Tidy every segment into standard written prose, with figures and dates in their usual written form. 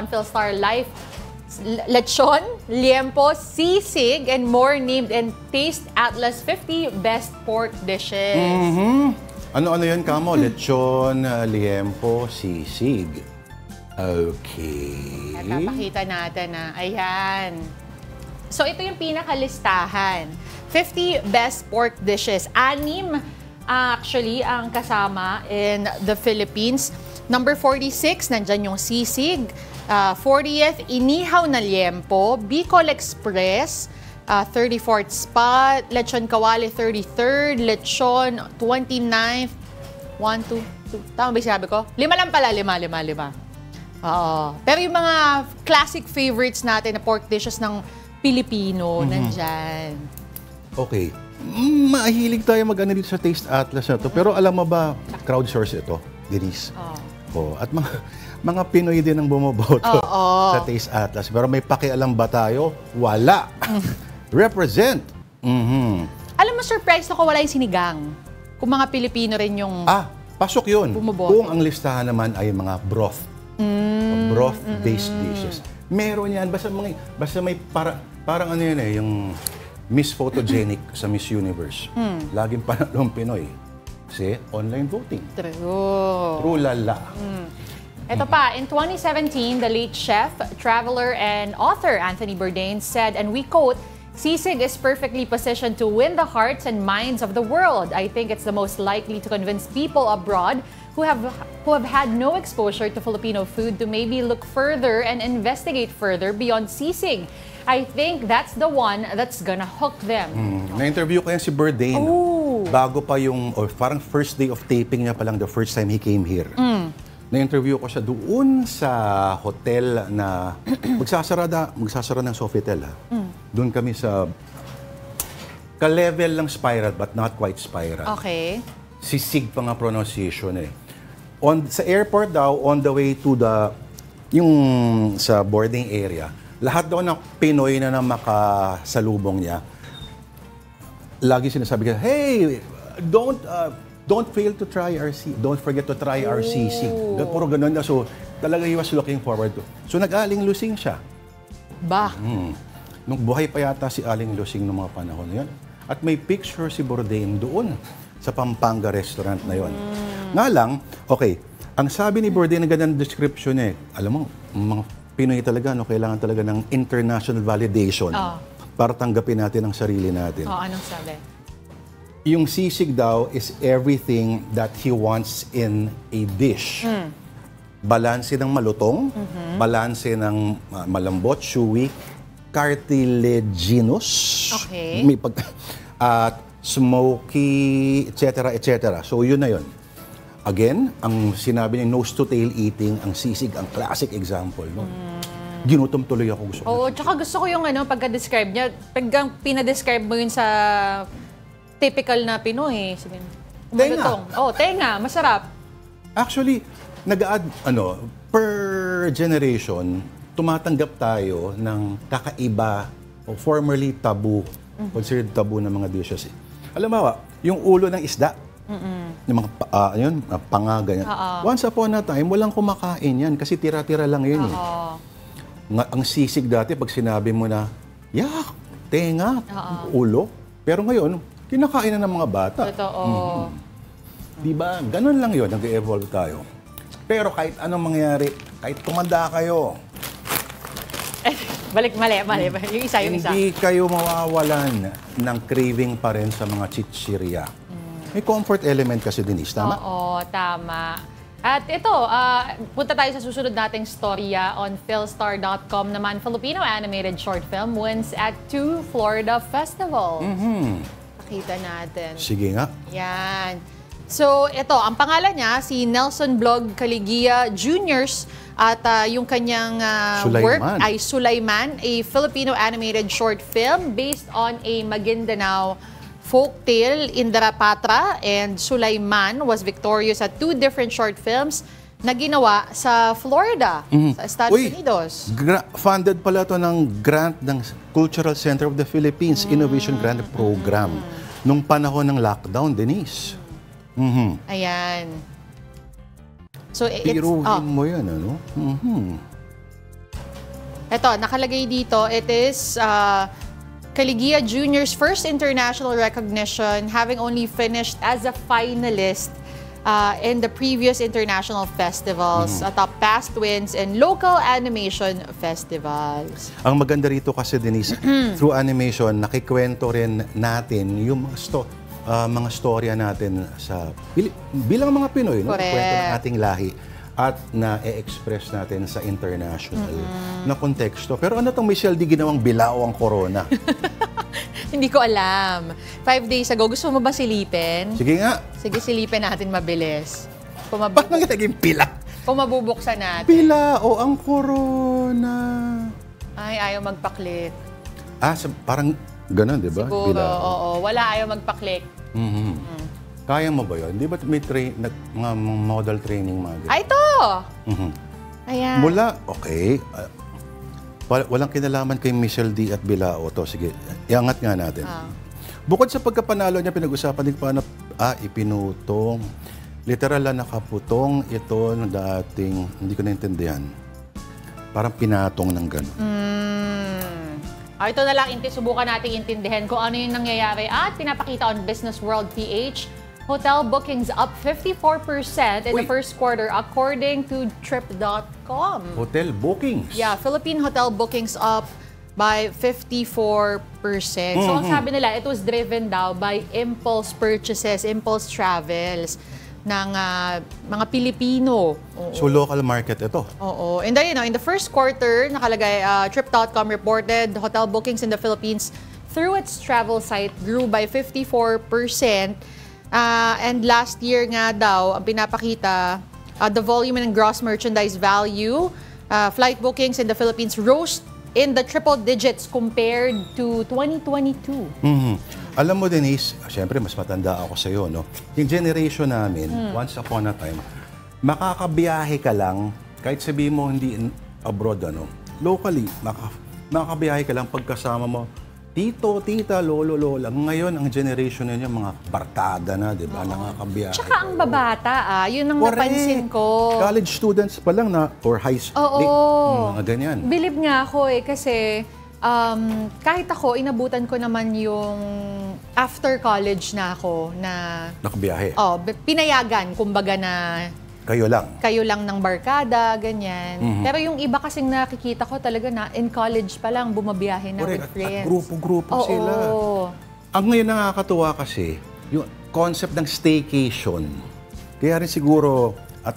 On Philstar Life, lechon, liempo, sisig, and more named in Taste Atlas 50 Best Pork Dishes. Ano-ano yan, Kamo? Lechon, liempo, sisig. Okay. At papakita natin na, ayan. So ito yung pinakalistahan. 50 Best Pork Dishes. 6 actually ang kasama in the Philippines. Number 46, nandyan yung sisig. 40th, inihaw na liempo. Bicol Express, 34th spot. Lechon Kawali, 33rd. Lechon, 29th. 1, 2, 2. Tama ba yung sabi ko? 5 lang pala, 5. Oo. Pero yung mga classic favorites natin na pork dishes ng Pilipino, nandyan. Okay. Mahilig tayo mag-ano dito sa Taste Atlas na to. Pero alam mo ba, crowdsource ito, Denise? Oh. At mga Pinoy din ang bumoboto sa Taste Atlas. Pero may pakialam ba tayo? Wala. Represent. Alam mo, surprise ako wala yung sinigang. Kung mga Pilipino rin yung pasok yun. bumoboto. Kung ang listahan naman ay mga broth. Broth-based dishes. Meron yan. Basta may parang ano yun yung Miss Photogenic sa Miss Universe. Laging panalong Pinoy. Kasi online voting. True lala. Ito pa, in 2017, the late chef, traveler, and author Anthony Bourdain said, and we quote, "Sisig is perfectly positioned to win the hearts and minds of the world. I think it's the most likely to convince people abroad who have had no exposure to Filipino food to maybe look further and investigate further beyond sisig. I think that's the one that's gonna hook them." Na-interview ko yan si Bourdain. Bago pa yung, or parang first day of taping niya pa lang, the first time he came here. Na-interview ko siya doon sa hotel na magsasara ng Sofitel. Doon kami sa ka-level lang Spiral but not quite Spiral. Okay. Sisig pa nga pronunciation eh. Sa airport daw, on the way to sa boarding area, lahat daw ng Pinoy na makasalubong niya, lagi sinasabi ka, "Hey, don't fail to try don't forget to try our sisig." Puro ganun na. So, talaga he was looking forward to. So, nag-aling lusing siya. Nung buhay pa yata si Aling Lusing noong mga panahon na yun. At may picture si Bourdain doon sa Pampanga restaurant na yun. Nga lang, okay, ang sabi ni Bourdain, ang gandang description alam mo, mga Pinoy talaga, kailangan talaga ng international validation para tanggapin natin ang sarili natin. Anong sabi? Yung sisig daw is everything that he wants in a dish. Balanse ng malutong, balanse ng malambot, chewy, cartilaginous, at smoky, etc., etc. So yun na yun. Again, ang sinabi niya, nose to tail eating, ang sisig, ang classic example. No? Ginutom tuloy ako. Tsaka gusto ko yung pagka-describe niya, pagka pinadescribe mo yun sa typical na Pinoy. Tenga. Tenga. Masarap. Actually, nag-add, per generation, tumatanggap tayo ng kakaiba o formerly taboo, considered taboo ng mga dishes. Alam mo ba, yung ulo ng isda, yung mga panga, ganyan. Once upon a time, walang kumakain yan kasi tira-tira lang yun. Ang sisig dati, pag sinabi mo na, tenga, ulo. Pero ngayon, kinakain na ng mga bata. Totoo. Diba? Ganun lang yun, nag-evolve tayo. Pero kahit anong mangyari, kahit tumanda kayo, mali. Yung isa. Hindi kayo mawawalan ng craving pa rin sa mga chichirya. May comfort element kasi, Denise, tama? Oo, tama. At ito, punta tayo sa susunod nating storya on Philstar.com naman. Filipino animated short film wins at 2 Florida festivals. Pakita natin. Sige nga. Yan. So, ito, ang pangalan niya, si Nelson Blog Caligia Jr. At yung kanyang work ay Sulaiman, a Filipino animated short film based on a Maguindanao folktale. Indra Patra and Sulaiman was victorious at 2 different short films na ginawa sa Florida, sa Estados Unidos. Funded pala ito ng grant ng Cultural Center of the Philippines Innovation Grant Program nung panahon ng lockdown, Denise. Ayan. So, Piruhin mo yan, ano? Ito, nakalagay dito, it is Caligea Jr.'s first international recognition, having only finished as a finalist in the previous international festivals, atop past wins in local animation festivals. Ang maganda rito kasi, Denise, through animation, nakikwento rin natin yung mga storya natin bilang mga Pinoy, no? Kwento ng ating lahi at na-express natin sa international na konteksto. Pero ano itong Michelle D ginawang bilao ang corona? Hindi ko alam. 5 days ago, gusto mo ba silipin? Sige nga. Sige, silipin natin mabilis. Paano nga naging pila? Kung mabubuksan natin. Bilao ang corona. Ay, ayaw magpa-click. Parang ganun, di ba? Siguro, oo. Wala, ayaw magpa-click. Kaya mo ba yun? Di ba may mga model training mga ganyan? Ito! Ayan. Mula, okay. Walang kinalaman kay Michelle D at Bilao to. Sige, iangat nga natin. Bukod sa pagkapanalo niya, pinag-usapan din pa na ipinutong. Literal na nakaputong ito ng dating, hindi ko naintindihan. Parang pinatong ng gano'n. Ito na lang, subukan nating intindihan kung ano yung nangyayari at pinapakita on Business World PH. Hotel bookings up 54% in the first quarter according to Trip.com. Hotel bookings? Yeah, Philippine hotel bookings up by 54%. So ang sabi nila, it was driven daw by impulse purchases, impulse travels ng mga Pilipino. So local market ito? Oo. And then, in the first quarter, nakalagay, Trip.com reported hotel bookings in the Philippines through its travel site grew by 54%. And last year nga daw, ang pinapakita, the volume and gross merchandise value, flight bookings in the Philippines rose in the triple digits compared to 2022. Alam mo, Denise, siyempre mas matanda ako sa iyo, no? Yung generation namin, once upon a time, makakabiyahe ka lang, kahit sabihin mo hindi abroad, ano, locally, makakabiyahe ka lang pagkasama mo, tito, tita, lolo, lola. Ngayon, ang generation ninyo, mga barkada na, di ba? Nakakabiyahe. Tsaka ang babata, yun ang napansin ko. College students pa lang na, or high school. Mga ganyan. Bilib nga ako kasi kahit ako, inabutan ko naman yung after college na ako na... Nakabiyahe. Pinayagan, kumbaga na... Kayo lang? Kayo lang ng barkada, ganyan. Pero yung iba kasing nakikita ko talaga na in college pa lang, bumabiyahe na with friends. At grupo-grupo sila. Ang ngayon nakakatuwa kasi, yung concept ng staycation. Kaya rin siguro, at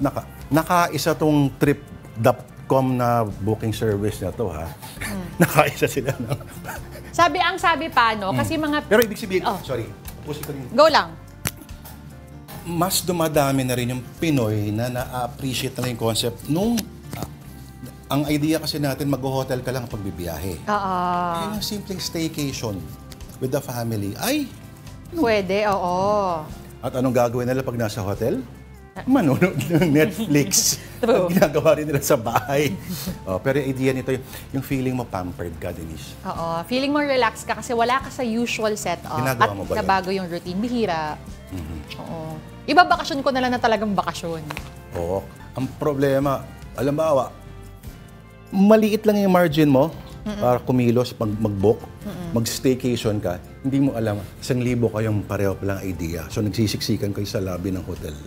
nakaisa tong Trip.com na booking service na to, ha? Nakaisa sila ng... Sabi pa, no? Kasi mga... Pero ibig sabihin, sorry, pusin ko rin. Go lang. Mas dumadami na rin yung Pinoy na na-appreciate na yung concept nung ang idea kasi natin mag-hotel ka lang pag bibiyahe. Yung simpleng staycation with the family, ay... Pwede, oo. At anong gagawin nila pag nasa hotel? Manonood ng Netflix. Ang ginagawa rin nila sa bahay. Pero yung idea nito, yung feeling mo pampered ka, Denise. Oo. Feeling mo relax ka kasi wala ka sa usual setup. Ginagawa mo ba at nabago yung routine. Bihira. Oo. Iba-bakasyon ko na lang na talagang bakasyon. Oo. Ang problema, alam maliit lang yung margin mo para kumilos, mag-book, mag-staycation ka, hindi mo alam, 1,000 kayong pareho palang idea. So nagsisiksikan kayo sa lobby ng hotel.